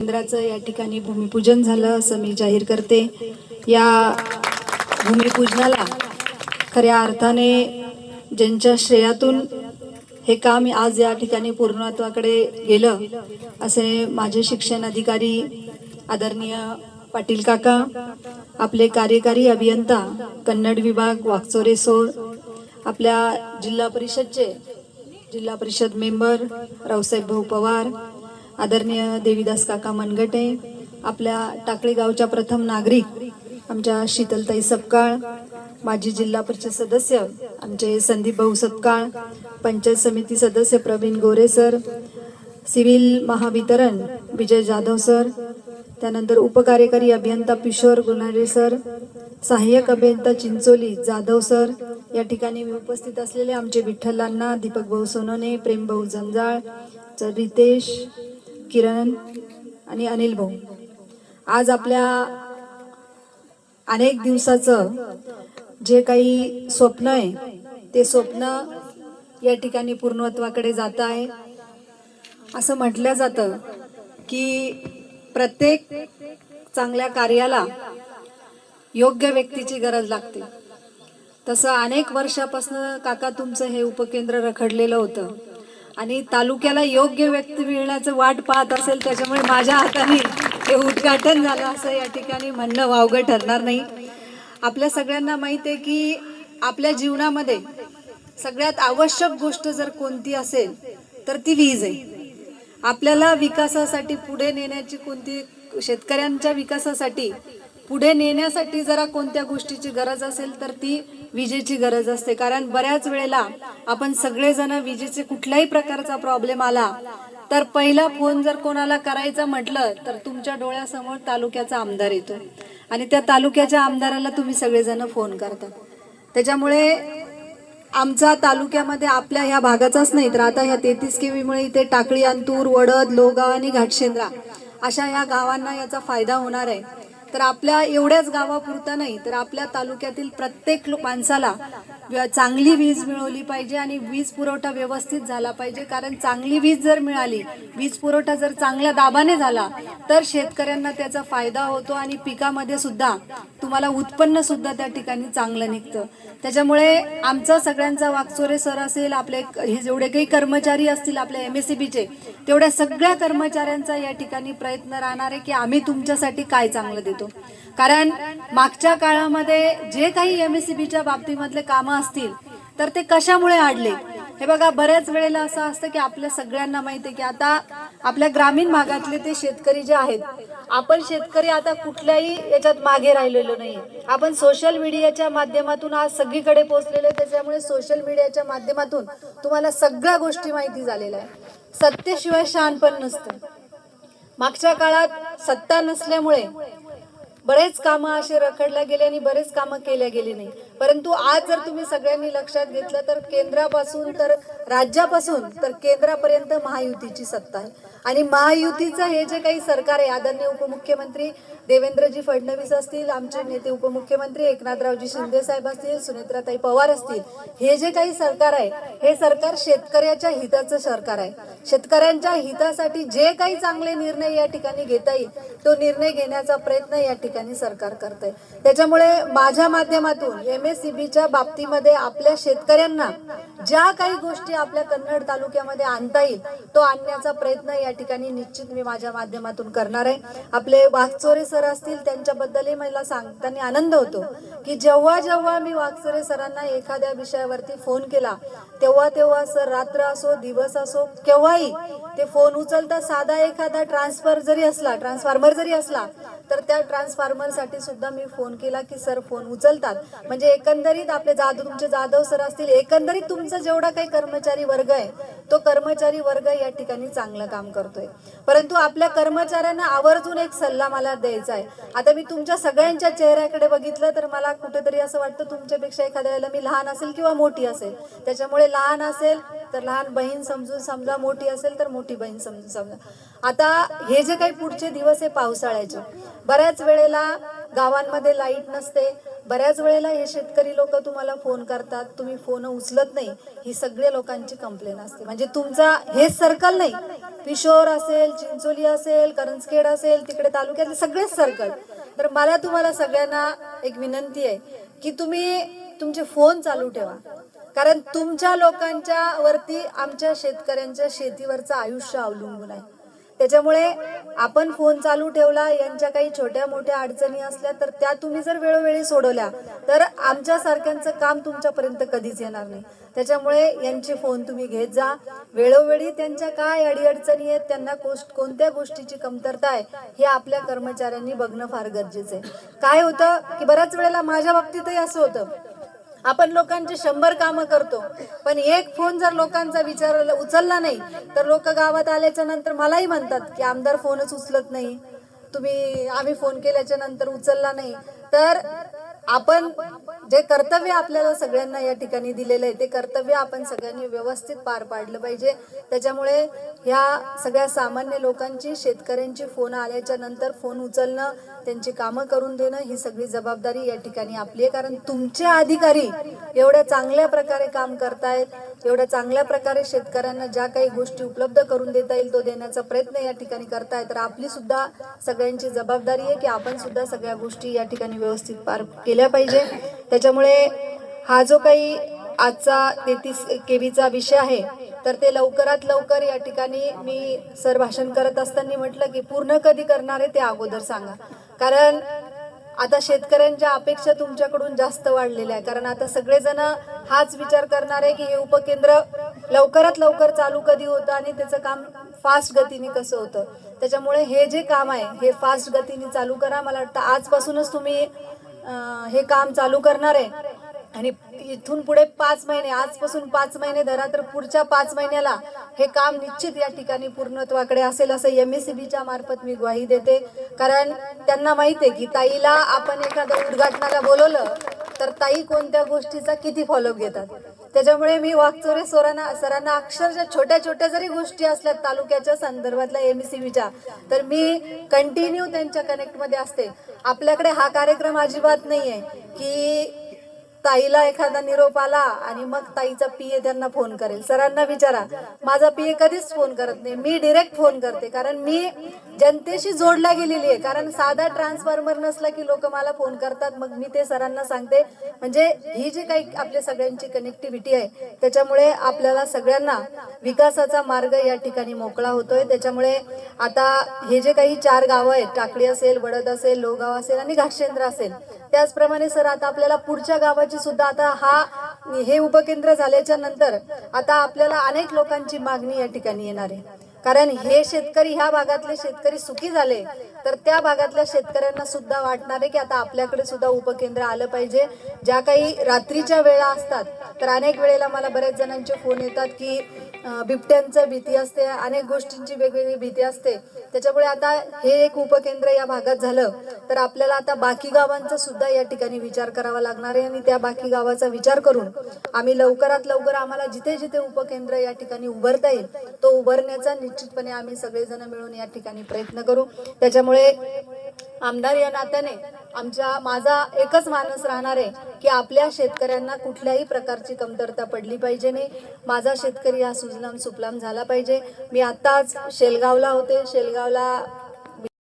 केंद्राचं या ठिकाणी भूमिपूजन झालं असं मी जाहीर करते। या भूमिपूजनाला खऱ्या अर्थाने ज्यांच्या श्रेयातून हे काम आज या ठिकाणी पूर्णत्वाकडे गेलं असे माझे शिक्षण अधिकारी आदरणीय पाटील काका, आपले कार्यकारी अभियंता कन्नड विभाग वाकचोरे सर, आपल्या जिल्हा परिषद मेंबर रावसाहेब भाऊ पवार, आदरणीय देवीदास काका मनगटे, आपल्या टाकळी गावच्या प्रथम नागरिक आमच्या शीतलताई सपकाळ, माजी जिल्हा परिषद सदस्य आमचे संदीप भाऊ सपकाळ, पंचायत समिती सदस्य प्रवीण गोरे sir, civil Mahavitaran Vijay Jadhav sir, त्यानंतर उपकार्यकारी अभियंता किशोर गुणारे सर, सहाय्यक अभियंता चिंचोली जाधव सर, या ठिकाणी उपस्थित असलेले आमचे विठ्ठलांना, दीपक भाऊ सोनोने, प्रेम भाऊ जंजाळ, रितेश, किरण आणि अनिल भाऊ, आज आपल्या अनेक दिवसाचं जे काही स्वप्न आहे ते स्वप्न या ठिकाणी पूर्णत्वाकडे जात आहे। असं म्हटलं जातं की प्रत्येक चांगल्या कार्याला योग्य व्यक्तीची गरज लागते। तसं अनेक वर्षापासून काका तुमचं हे उपकेंद्र रखडलेलं होतं आणि तालुक्याला योग्य व्यक्ती मिळण्याचं वाट पाहत असेल, त्याच्यामुळे माझ्या हाताने हे उद्घाटन झालं असं या ठिकाणी म्हणणं वावगं ठरणार नाही। आपल्या सगळ्यांना माहित आहे की आपल्या जीवनामध्ये सगळ्यात आवश्यक गोष्ट जर कोणती असेल तर ती वीज आहे। आपल्याला विकासासाठी पुढे नेण्याची कोणती, शेतकऱ्यांच्या विकासासाठी पुढे नेण्यासाठी जरा कोणत्या गोष्टीची गरज असेल तर ती विजेची गरज असते। कारण बऱ्याच वेळेला आपण सगळेजण विजेचे कुठल्याही प्रकारचा प्रॉब्लेम आला तर पहिला फोन जर कोणाला करायचा म्हटलं तर तुमच्या डोळ्यासमोर तालुक्याचा आमदार येतो आणि त्या तालुक्याच्या आमदाराला तुम्ही सगळेजण फोन करता। त्याच्यामुळे आमचा तालुक्यामध्ये आपल्या ह्या भागाचाच नाही तर आता ह्या 33 केवीमुळे इथे टाकळी, अंतूर, वडद, लोगाव आणि घाटशेंद्रा अशा या गावांना याचा फायदा होणार आहे। तर आपल्या एवढ्याच गावापुरता नाही तर आपल्या तालुक्यातील प्रत्येक माणसाला चांगली वीज मिळवली पाहिजे आणि वीज पुरवठा व्यवस्थित झाला पाहिजे। कारण चांगली वीज जर मिळाली, वीज पुरवठा जर चांगल्या दाबाने झाला तर शेतकऱ्यांना त्याचा फायदा होतो आणि पिकामध्ये सुद्धा तुम्हाला उत्पन्न सुद्धा त्या ठिकाणी चांगलं निघतं। त्याच्यामुळे आमचा सगळ्यांचा वाकचोरे सर असेल, आपले हे जेवढे काही कर्मचारी असतील आपल्या MSCBचे, तेवढ्या सगळ्या कर्मचाऱ्यांचा या ठिकाणी प्रयत्न राहणार आहे की आम्ही तुमच्यासाठी काय चांगलं देतो। कारण मागच्या काळामध्ये जे काही MSCBच्या बाबतीमधले कामं असतील तर ते कशामुळे अडले हे बघा। बऱ्याच वेळेला असं असतं की आपल्या सगळ्यांना माहिती आहे की आता आपल्या ग्रामीण भागातले ते शेतकरी जे आहेत, आपण शेतकरी आता कुठल्याही याच्यात मागे राहिलेलो नाही। आपण सोशल मीडियाच्या माध्यमातून आज सगळीकडे पोहोचलेले, त्याच्यामुळे सोशल मीडियाच्या माध्यमातून तुम्हाला सगळ्या गोष्टी माहिती झालेल्या आहे। सत्तेशिवाय शहाणपण नसतं। मागच्या काळात सत्ता नसल्यामुळे बरेच कामं असे रखडल्या गेले आणि बरेच कामं केल्या गेली नाही। परंतु आज जर तुम्ही सगळ्यांनी लक्षात घेतलं तर केंद्रापासून तर राज्यापासून तर केंद्रापर्यंत महायुतीची सत्ता आहे आणि महायुतीचं हे जे काही सरकार आहे, आदरणीय उपमुख्यमंत्री देवेंद्रजी फडणवीस असतील, आमचे नेते उपमुख्यमंत्री एकनाथरावजी शिंदे साहेब असतील, सुनेत्राताई पवार असतील, हे जे काही सरकार आहे हे सरकार शेतकऱ्याच्या हिताचं सरकार आहे। शेतकऱ्यांच्या हितासाठी जे काही चांगले निर्णय या ठिकाणी घेता येईल तो निर्णय घेण्याचा प्रयत्न या ठिकाणी सरकार करत आहे। त्याच्यामुळे माझ्या माध्यमातून MSCBच्या बाबतीमध्ये आपल्या शेतकऱ्यांना ज्या काही गोष्टी आपल्या कन्नड तालुक्यामध्ये आणता येईल तो आणण्याचा प्रयत्न या ठिकाणी निश्चित मी माझ्या माध्यमातून करणार आहे। आपले वाकचोरे सर असतील, त्यांच्याबद्दलही मला सांगताना आनंद होतो की जेव्हा मी वाकचोरे सरांना एखाद्या विषयावरती फोन केला तेव्हा सर रात्र असो दिवस असो केव्हाही ते फोन उचलता। साधा एखादा ट्रान्सफॉर्मर जरी असला तर त्या ट्रान्सफॉर्मरसाठी सुद्धा मी फोन केला की सर फोन उचलतात। म्हणजे एकंदरीत आपले तुमचे जाधव सर असतील, एकंदरीत तुमचा जेवढा काही कर्मचारी वर्ग आहे तो कर्मचारी वर्ग या ठिकाणी चांगलं काम करतोय। परंतु आपल्या कर्मचाऱ्यांना आवर्जून एक सल्ला मला द्यायचा आहे। आता मी तुमच्या सगळ्यांच्या चेहऱ्याकडे बघितलं तर मला कुठेतरी असं वाटतं तुमच्यापेक्षा एखाद्या वेळेला मी लहान असेल किंवा मोठी असेल, त्याच्यामुळे लहान असेल तर लहान बहीण समजून समजा, मोठी असेल तर मोठी बहीण समजून समजा। आता हे जे काही पुढचे दिवस आहे पावसाळ्याचे, बऱ्याच वेळेला गावांमध्ये लाईट नसते, बऱ्याच वेळेला हे शेतकरी लोक तुम्हाला फोन करतात, तुम्ही फोन उचलत नाही, ही सगळ्या लोकांची कंप्लेन असते. म्हणजे तुमचा हेच सर्कल नाही, पिशोर असेल, चिंचोली असेल, करंजखेड असेल, तिकडे तालुक्यातले सगळेच सर्कल. तर मला तुम्हाला सगळ्यांना एक विनंती आहे की तुम्ही तुमचे फोन चालू ठेवा, कारण तुमच्या लोकांच्या वरती आमच्या शेतकऱ्यांच्या शेतीवरचं आयुष्य अवलंबून आहे. त्याच्यामुळे आपण फोन चालू ठेवला, यांच्या काही छोट्या मोठ्या अडचणी असल्या तर त्या तुम्ही जर वेळोवेळी सोडवल्या तर आमच्यासारख्यांचं काम तुमच्यापर्यंत कधीच येणार नाही. त्याच्यामुळे यांचे फोन तुम्ही घेत जा वेळोवेळी. त्यांच्या काय अडीअडचणी आहेत, त्यांना कोणत्या गोष्टीची कमतरता आहे, हे आपल्या कर्मचाऱ्यांनी बघणं फार गरजेचं आहे. काय होतं की बऱ्याच वेळेला माझ्या बाबतीतही असं होतं, आपण लोकांचे 100 कामं करतो, पण एक फोन जर लोकांचा उचलला नाही तर लोक गावात आल्याच्या नंतर मलाही म्हणतात की आमदार फोनच उचलत नाही, आम्ही फोन केल्याच्या नंतर उचलला नाही. तर आपण जे कर्तव्य आपल्याला सगळ्यांना या ठिकाणी दिलेलं आहे ते कर्तव्य आपण सगळ्यांनी व्यवस्थित पार पाडलं पाहिजे. त्याच्यामुळे ह्या सगळ्या सामान्य लोकांची, शेतकऱ्यांची फोन आल्याच्या नंतर फोन उचलणं, त्यांची कामं करून देणं ही सगळी जबाबदारी या ठिकाणी आपली आहे. कारण तुमचे अधिकारी एवढ्या चांगल्या प्रकारे काम करतायत, एवढ्या चांगल्या प्रकारे शेतकऱ्यांना ज्या काही गोष्टी उपलब्ध करून देता येईल तो देण्याचा प्रयत्न या ठिकाणी करतायत. तर आपली सुद्धा सगळ्यांची जबाबदारी आहे की आपण सुद्धा सगळ्या गोष्टी या ठिकाणी व्यवस्थित पार केल्या पाहिजे. त्याच्यामुळे हा जो काही आजचा 33 KVचा विषय आहे तर ते लवकरात लवकर या ठिकाणी मी सर भाषण करत असताना म्हटलं की पूर्ण कधी करणार आहे ते अगोदर सांगा. कारण आता शेतकऱ्यांच्या अपेक्षा तुमच्याकडून जास्त वाढलेल्या आहे. कारण आता सगळेजण हाच विचार करणार आहे की हे उपकेंद्र लवकरात लवकर चालू कधी होतं आणि त्याचं काम फास्ट गतीने कसं होतं. त्याच्यामुळे हे जे काम आहे हे फास्ट गतीने चालू करा. मला वाटतं आजपासूनच तुम्ही हे काम चालू करणार आहे आणि इथून पुढे 5 महिने, आजपासून 5 महिने धरा तर पुढच्या 5 महिन्याला हे काम निश्चित या ठिकाणी पूर्णत्वाकडे असेल असं MSCBच्या मार्फत मी ग्वाही देते. कारण त्यांना माहिती आहे की ताईला आपण एखाद्या उद्घाटनाला बोलवलं तर ताई कोणत्या गोष्टीचा किती फॉलोअप घेतात. त्याच्यामुळे मी वाकचोरे सरांना अक्षरशः छोट्या छोट्या जरी गोष्टी असल्या तालुक्याच्या संदर्भातल्या MSCBच्या तर मी कंटिन्यू त्यांच्या कनेक्टमध्ये असते. आपल्याकडे हा कार्यक्रम अजिबात नाही आहे की ताईला एखादा निरोप आला आणि मग ताईचा PA त्यांना फोन करेल. सरांना विचारा, माझा PA कधीच फोन करत नाही, मी डायरेक्ट फोन करते. कारण मी जनतेशी जोडला गेलेली आहे. कारण साधा ट्रान्सफॉर्मर नसला की लोक मला फोन करतात, मग मी ते सरांना सांगते. म्हणजे ही जी काही आपल्या सगळ्यांची कनेक्टिव्हिटी आहे त्याच्यामुळे आपल्याला सगळ्यांना विकासाचा मार्ग या ठिकाणी मोकळा होतोय. त्याच्यामुळे आता हे जे काही 4 गावं आहेत, टाकळी असेल, वडद असेल, लोगाव असेल आणि घाटशेंद्र असेल, त्याचप्रमाणे सर आता आपल्याला पुढच्या गावाची सुद्धा आता हे उपकेंद्र झाल्याच्या नंतर आता आपल्याला अनेक लोकांची मागणी या ठिकाणी येणार आहे. कारण हे शेतकरी, ह्या भागातले शेतकरी सुखी झाले तर त्या भागातल्या शेतकऱ्यांना सुद्धा वाटणार आहे की आता आपल्याकडे सुद्धा उपकेंद्र आलं पाहिजे. ज्या काही रात्रीच्या वेळा असतात तर अनेक वेळेला मला बऱ्याच जणांचे फोन येतात की बिबट्यांचं भीती असते, अनेक गोष्टींची वेगवेगळी भीती असते. त्याच्यामुळे आता हे एक उपकेंद्र या भागात झालं तर आपल्याला आता बाकी गावांचा सुद्धा या ठिकाणी विचार करावा लागणार आहे आणि त्या बाकी गावाचा विचार करून आम्ही लवकरात लवकर आम्हाला जिथे जिथे उपकेंद्र या ठिकाणी उभारता येईल तो उभारण्याचा निश्चितपणे आम्ही सगळेजण मिळून या ठिकाणी प्रयत्न करू. त्याच्यामुळे आमदार या नात्याने माझा एकच मानस राहणार आहे की आपल्या शेतकऱ्यांना कुठल्याही प्रकारची कमतरता पडली पाहिजे नाही. माझा शेतकरी हा सुजलाम सुफलाम झाला पाहिजे. मी आत्ताच शेलगावला होते. शेलगावला